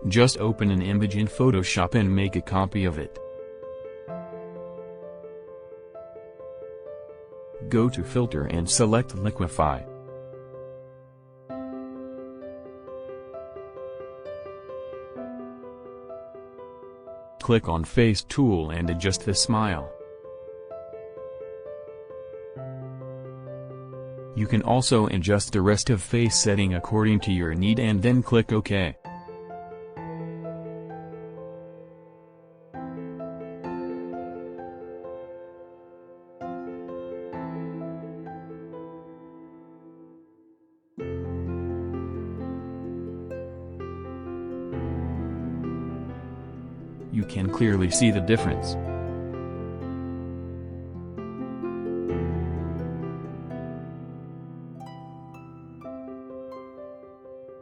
Just open an image in Photoshop and make a copy of it. Go to Filter and select Liquify. Click on Face tool and adjust the smile. You can also adjust the rest of face setting according to your need and then click OK. You can clearly see the difference.